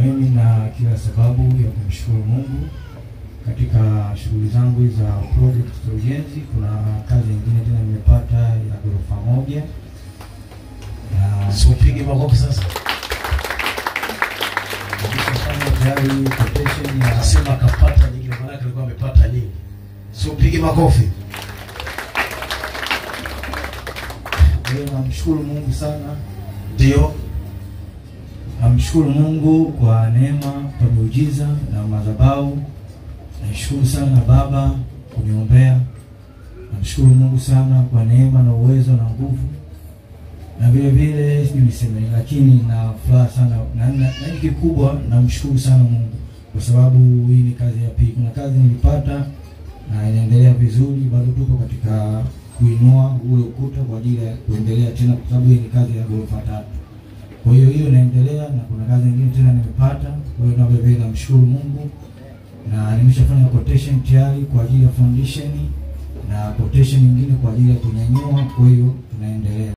mimi na kila sababu ya kumshukuru Mungu katika shughuli zangu za project za ujenzi. Kuna kazi nyingine tena nimepata ya ghorofa moja. Usipige makofi sasa. Tayari quotation ya Nasema kapata nyingi, maana alikuwa amepata nyingi. Usipige makofi. Namshukuru Mungu sana. Ndio. Namshukuru Mungu kwa neema, kwa miujiza na madhabahu. Nashukuru sana Baba kuniombea. Namshukuru Mungu sana kwa neema na uwezo na nguvu. Na vile vile sijui niseme, lakini na furaha sana na kikubwa namshukuru sana Mungu kwa sababu hii ni kazi ya pili. Kuna kazi nilipata na inaendelea vizuri, bado tuko katika kuinua ule ukuta kwa ajili ya kuendelea tena, kwa sababu hii ni kazi ya ghorofa 3. Kwa hiyo inaendelea na kuna kazi nyingine tena nimepata. Kwa hiyo na vile namshukuru Mungu, na nimeshafanya quotation tayari kwa ajili ya foundation na quotation nyingine kwa ajili ya kunyanyua. Kwa hiyo tunaendelea.